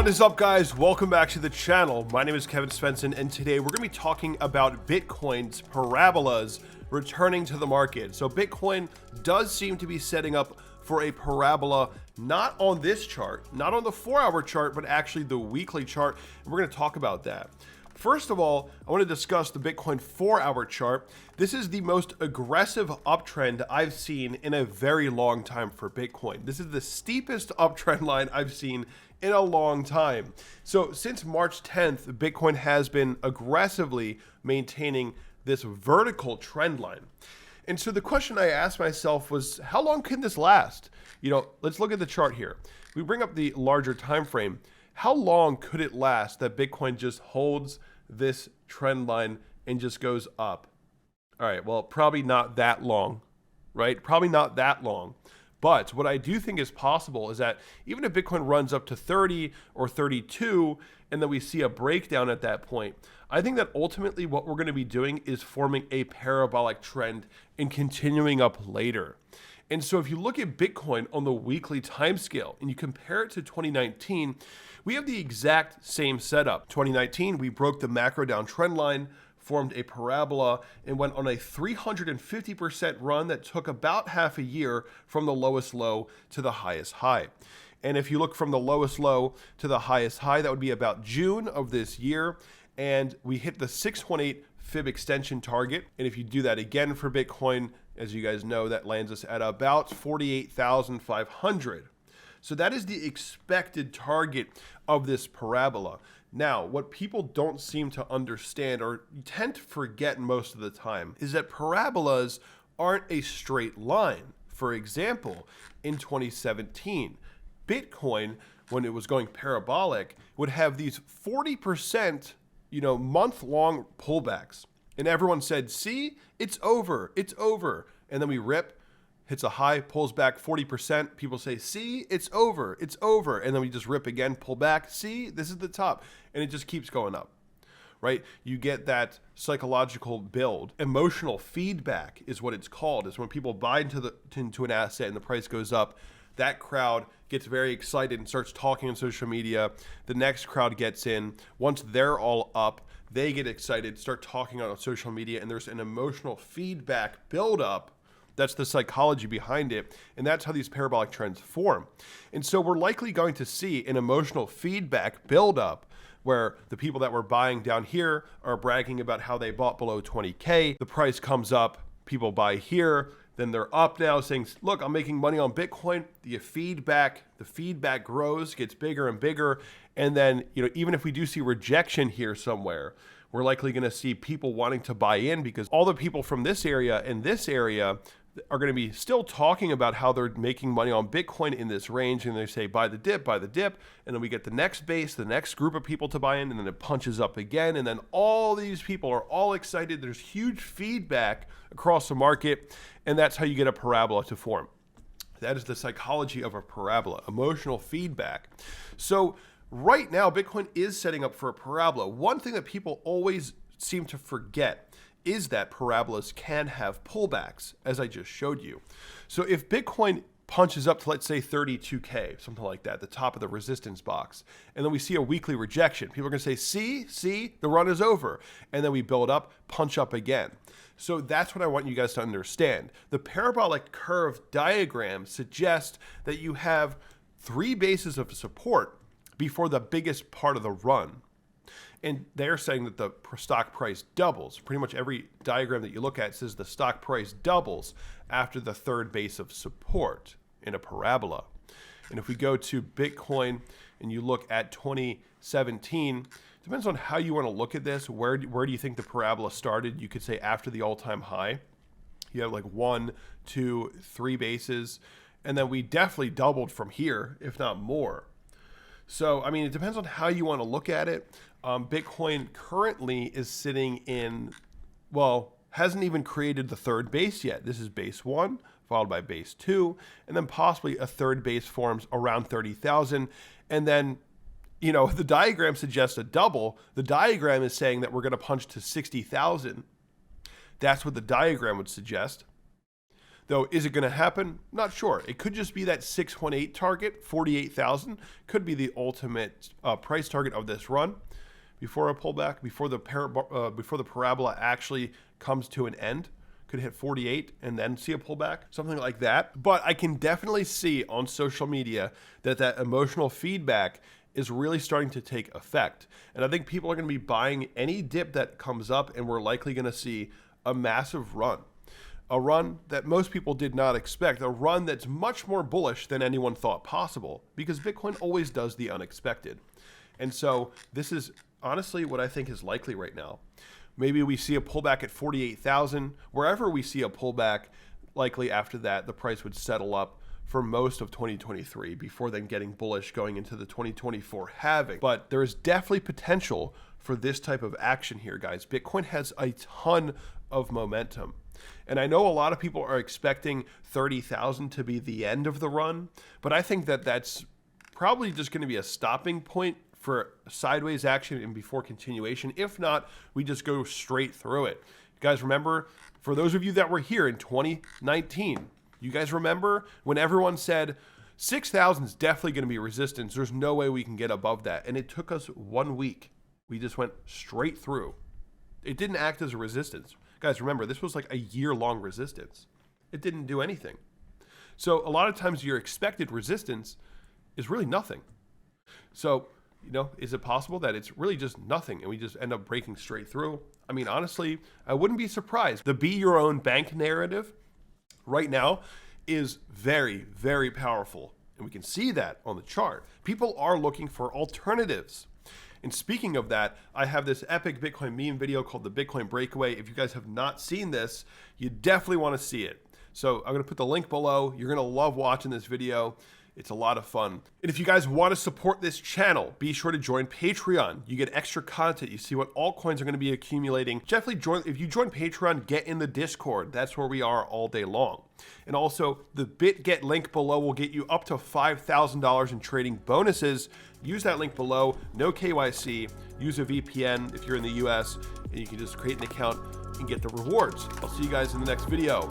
What is up, guys? Welcome back to the channel. My name is Kevin Svenson, and today we're going to be talking about Bitcoin's parabolas returning to the market. So Bitcoin does seem to be setting up for a parabola, not on this chart, not on the 4-hour chart, but actually the weekly chart. And we're going to talk about that. First of all, I want to discuss the Bitcoin 4-hour chart. This is the most aggressive uptrend I've seen in a very long time for Bitcoin. This is the steepest uptrend line I've seen in a long time. So since March 10th, Bitcoin has been aggressively maintaining this vertical trend line. And so the question I asked myself was, how long can this last? Let's look at the chart here. We bring up the larger time frame. How long could it last that Bitcoin just holds this trend line and just goes up? All right, well, probably not that long, right? Probably not that long. But what I do think is possible is that even if Bitcoin runs up to 30 or 32, and then we see a breakdown at that point, I think that ultimately what we're going to be doing is forming a parabolic trend and continuing up later. And so if you look at Bitcoin on the weekly time scale and you compare it to 2019, we have the exact same setup. 2019, we broke the macro down trend line, formed a parabola, and went on a 350% run that took about half a year from the lowest low to the highest high. And if you look from the lowest low to the highest high, that would be about June of this year. And we hit the 618 fib extension target. And if you do that again for Bitcoin, as you guys know, that lands us at about 48,500. So that is the expected target of this parabola. Now, what people don't seem to understand or tend to forget most of the time is that parabolas aren't a straight line. For example, in 2017, Bitcoin, when it was going parabolic, would have these 40%, month-long pullbacks. And everyone said, see, it's over, it's over. And then we rip, hits a high, pulls back 40%. People say, see, it's over, it's over. And then we just rip again, pull back, see, this is the top. And it just keeps going up, right? You get that psychological build. Emotional feedback is what it's called. It's when people buy into an asset and the price goes up, that crowd gets very excited and starts talking on social media. The next crowd gets in. Once they're all up, they get excited, start talking on social media, and there's an emotional feedback buildup. That's the psychology behind it, and that's how these parabolic trends form. And so we're likely going to see an emotional feedback buildup where the people that were buying down here are bragging about how they bought below 20K. The price comes up, people buy here, then they're up now saying, look, I'm making money on Bitcoin. The feedback grows, gets bigger and bigger. And then, even if we do see rejection here somewhere, we're likely going to see people wanting to buy in because all the people from this area and this area are going to be still talking about how they're making money on Bitcoin in this range. And they say, buy the dip. And then we get the next base, the next group of people to buy in, and then it punches up again. And then all these people are all excited. There's huge feedback across the market. And that's how you get a parabola to form. That is the psychology of a parabola, emotional feedback. So right now, Bitcoin is setting up for a parabola. One thing that people always seem to forget is that parabolas can have pullbacks, as I just showed you. So if Bitcoin punches up to, let's say, 32K, something like that, the top of the resistance box, and then we see a weekly rejection, people are going to say, see, the run is over. And then we build up, punch up again. So that's what I want you guys to understand. The parabolic curve diagram suggests that you have 3 bases of support before the biggest part of the run. And they're saying that the stock price doubles. Pretty much every diagram that you look at says the stock price doubles after the 3rd base of support in a parabola. And if we go to Bitcoin and you look at 2017, depends on how you want to look at this. Where do you think the parabola started? You could say after the all-time high. You have like 1, 2, 3 bases. And then we definitely doubled from here, if not more. So, it depends on how you want to look at it. Bitcoin currently is sitting in, hasn't even created the 3rd base yet. This is base 1, followed by base 2, and then possibly a 3rd base forms around 30,000. And then, the diagram suggests a double. The diagram is saying that we're going to punch to 60,000. That's what the diagram would suggest. Though, is it going to happen? Not sure. It could just be that 618 target, 48,000, could be the ultimate price target of this run before a pullback, before the parabola actually comes to an end. Could hit 48 and then see a pullback, something like that. But I can definitely see on social media that that emotional feedback is really starting to take effect. And I think people are going to be buying any dip that comes up, and we're likely going to see a massive run. A run that most people did not expect, a run that's much more bullish than anyone thought possible, because Bitcoin always does the unexpected. And so this is honestly what I think is likely right now. Maybe we see a pullback at 48,000. Wherever we see a pullback, likely after that, the price would settle up for most of 2023 before then getting bullish going into the 2024 halving. But there is definitely potential for this type of action here, guys. Bitcoin has a ton of momentum. And I know a lot of people are expecting 30,000 to be the end of the run, but I think that that's probably just going to be a stopping point for sideways action and before continuation. If not, we just go straight through it. You guys remember, for those of you that were here in 2019, you guys remember when everyone said 6,000 is definitely going to be resistance. There's no way we can get above that. And it took us 1 week. We just went straight through. It didn't act as a resistance. Guys, remember, this was like a year-long resistance. It didn't do anything. So a lot of times your expected resistance is really nothing. So, you know, is it possible that it's really just nothing and we just end up breaking straight through? I mean, honestly, I wouldn't be surprised. The be your own bank narrative right now is very, very powerful. And we can see that on the chart. People are looking for alternatives. And speaking of that, I have this epic Bitcoin meme video called the Bitcoin Breakaway. If you guys have not seen this, you definitely want to see it. So I'm going to put the link below. You're going to love watching this video. It's a lot of fun. And if you guys want to support this channel, be sure to join Patreon. You get extra content. You see what altcoins are going to be accumulating. Definitely join. If you join Patreon, get in the Discord. That's where we are all day long. And also, the BitGet link below will get you up to $5,000 in trading bonuses. Use that link below. No KYC. Use a VPN if you're in the US, and you can just create an account and get the rewards. I'll see you guys in the next video.